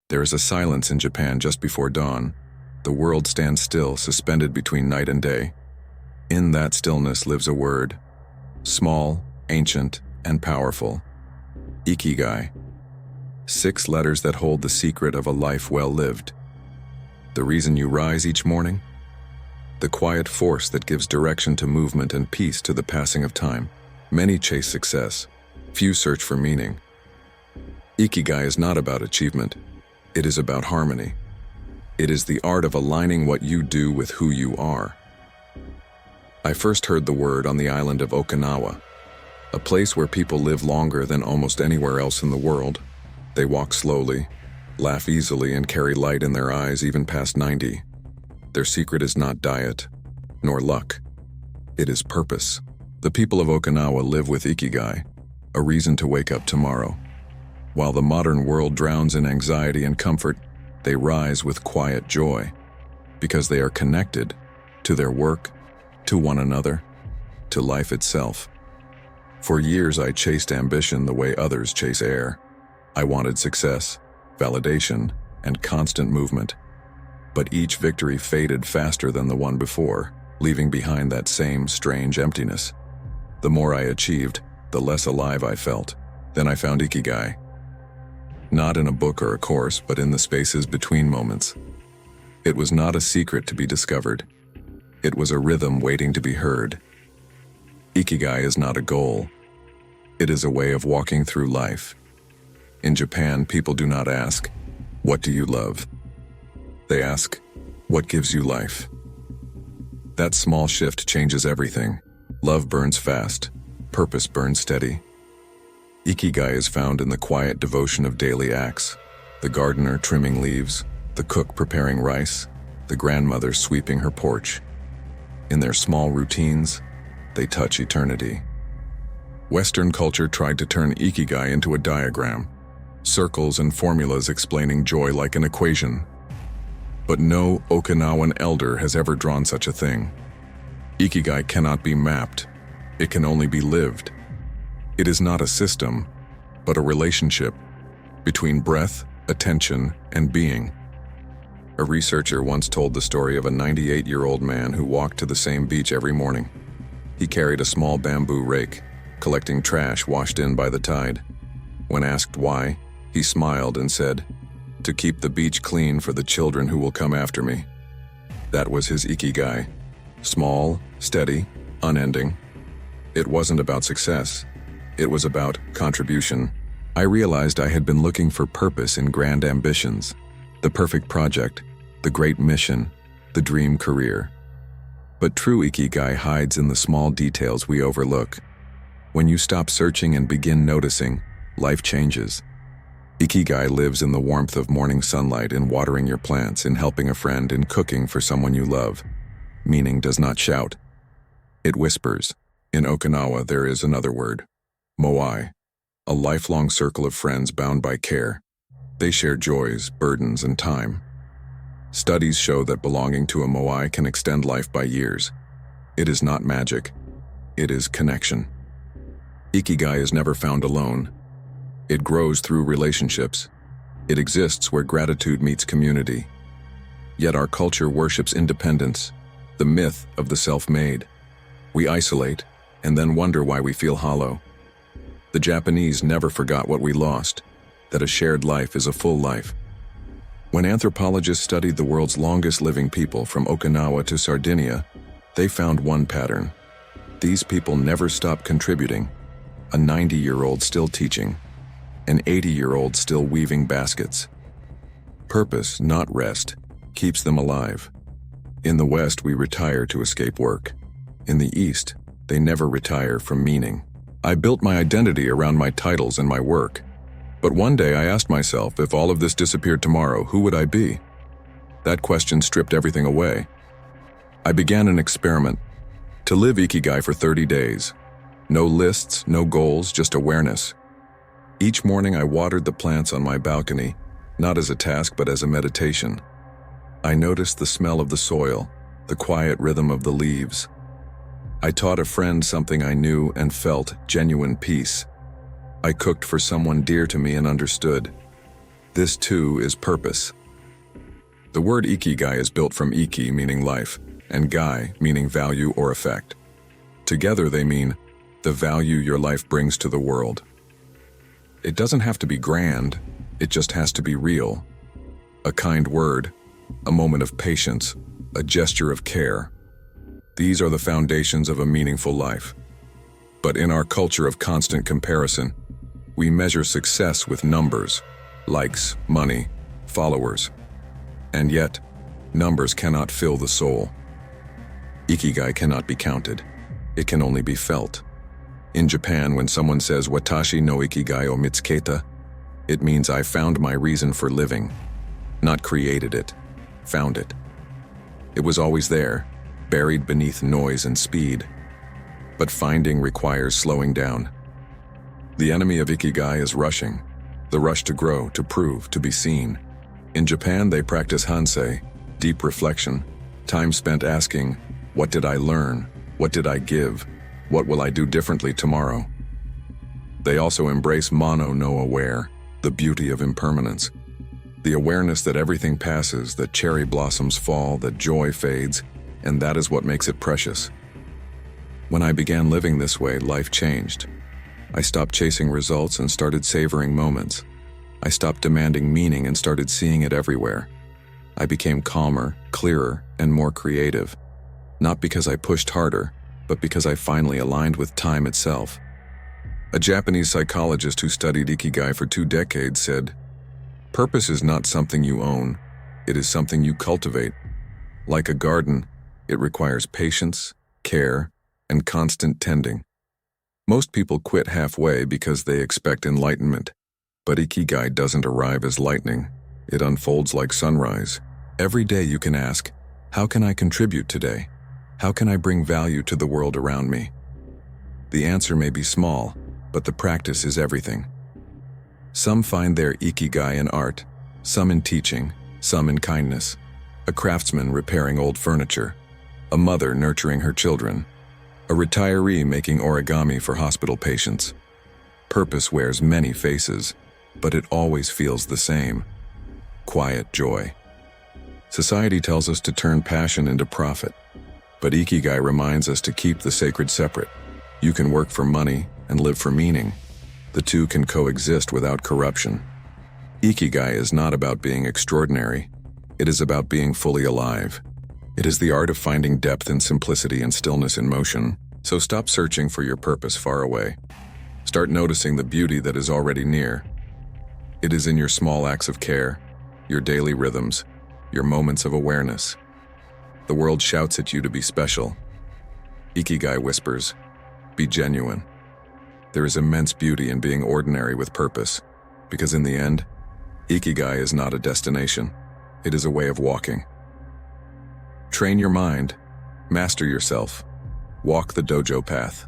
There is a silence in Japan just before dawn. The world stands still, suspended between night and day. In that stillness lives a word, small, ancient, and powerful. Ikigai. 6 letters that hold the secret of a life well lived. The reason you rise each morning? The quiet force that gives direction to movement and peace to the passing of time. Many chase success. Few search for meaning. Ikigai is not about achievement. It is about harmony. It is the art of aligning what you do with who you are. I first heard the word on the island of Okinawa, a place where people live longer than almost anywhere else in the world. They walk slowly, laugh easily, and carry light in their eyes even past 90. Their secret is not diet, nor luck. It is purpose. The people of Okinawa live with Ikigai, a reason to wake up tomorrow. While the modern world drowns in anxiety and comfort, they rise with quiet joy, because they are connected to their work, to one another, to life itself. For years I chased ambition the way others chase air. I wanted success, validation, and constant movement. But each victory faded faster than the one before, leaving behind that same strange emptiness. The more I achieved, the less alive I felt. Then I found Ikigai. Not in a book or a course, but in the spaces between moments. It was not a secret to be discovered. It was a rhythm waiting to be heard. Ikigai is not a goal. It is a way of walking through life. In Japan, people do not ask, "What do you love?" They ask, "What gives you life?" That small shift changes everything. Love burns fast. Purpose burns steady. Ikigai is found in the quiet devotion of daily acts. The gardener trimming leaves, the cook preparing rice, the grandmother sweeping her porch. In their small routines, they touch eternity. Western culture tried to turn Ikigai into a diagram, circles and formulas explaining joy like an equation. But no Okinawan elder has ever drawn such a thing. Ikigai cannot be mapped. It can only be lived. It is not a system, but a relationship between breath, attention, and being. A researcher once told the story of a 98-year-old man who walked to the same beach every morning. He carried a small bamboo rake, collecting trash washed in by the tide. When asked why, he smiled and said, "To keep the beach clean for the children who will come after me." That was his Ikigai. Small, steady, unending. It wasn't about success. It was about contribution. I realized I had been looking for purpose in grand ambitions, the perfect project, the great mission, the dream career. But true Ikigai hides in the small details we overlook. When you stop searching and begin noticing, life changes. Ikigai lives in the warmth of morning sunlight, in watering your plants, in helping a friend, in cooking for someone you love. Meaning does not shout. It whispers. In Okinawa, there is another word. Moai, a lifelong circle of friends bound by care. They share joys, burdens, and time. Studies show that belonging to a moai can extend life by years. It is not magic. It is connection. Ikigai is never found alone. It grows through relationships. It exists where gratitude meets community. Yet our culture worships independence, the myth of the self-made. We isolate, and then wonder why we feel hollow. The Japanese never forgot what we lost, that a shared life is a full life. When anthropologists studied the world's longest living people from Okinawa to Sardinia, they found one pattern. These people never stopped contributing. A 90-year-old still teaching, an 80-year-old still weaving baskets. Purpose, not rest, keeps them alive. In the West, we retire to escape work. In the East, they never retire from meaning. I built my identity around my titles and my work. But one day I asked myself, if all of this disappeared tomorrow, who would I be? That question stripped everything away. I began an experiment, to live Ikigai for 30 days. No lists, no goals, just awareness. Each morning I watered the plants on my balcony, not as a task but as a meditation. I noticed the smell of the soil, the quiet rhythm of the leaves. I taught a friend something I knew and felt, genuine peace. I cooked for someone dear to me and understood. This too is purpose. The word Ikigai is built from Iki meaning life, and Gai meaning value or effect. Together they mean the value your life brings to the world. It doesn't have to be grand, it just has to be real. A kind word, a moment of patience, a gesture of care. These are the foundations of a meaningful life. But in our culture of constant comparison, we measure success with numbers, likes, money, followers. And yet, numbers cannot fill the soul. Ikigai cannot be counted. It can only be felt. In Japan, when someone says "Watashi no Ikigai o mitsuketa," it means I found my reason for living. Not created it, found it. It was always there, buried beneath noise and speed. But finding requires slowing down. The enemy of Ikigai is rushing, the rush to grow, to prove, to be seen. In Japan, they practice Hansei, deep reflection, time spent asking, what did I learn? What did I give? What will I do differently tomorrow? They also embrace mono no aware, the beauty of impermanence. The awareness that everything passes, that cherry blossoms fall, that joy fades, and that is what makes it precious. When I began living this way, life changed. I stopped chasing results and started savoring moments. I stopped demanding meaning and started seeing it everywhere. I became calmer, clearer, and more creative. Not because I pushed harder, but because I finally aligned with time itself. A Japanese psychologist who studied Ikigai for 2 decades said, "Purpose is not something you own, it is something you cultivate. Like a garden, it requires patience, care, and constant tending." Most people quit halfway because they expect enlightenment, but Ikigai doesn't arrive as lightning. It unfolds like sunrise. Every day you can ask, how can I contribute today? How can I bring value to the world around me? The answer may be small, but the practice is everything. Some find their Ikigai in art, some in teaching, some in kindness. A craftsman repairing old furniture, a mother nurturing her children, a retiree making origami for hospital patients. Purpose wears many faces, but it always feels the same: quiet joy. Society tells us to turn passion into profit, but Ikigai reminds us to keep the sacred separate. You can work for money and live for meaning. The two can coexist without corruption. Ikigai is not about being extraordinary. It is about being fully alive. It is the art of finding depth in simplicity and stillness in motion. So stop searching for your purpose far away. Start noticing the beauty that is already near. It is in your small acts of care, your daily rhythms, your moments of awareness. The world shouts at you to be special. Ikigai whispers, be genuine. There is immense beauty in being ordinary with purpose, because in the end, Ikigai is not a destination. It is a way of walking. Train your mind, master yourself, walk the Dojo Path.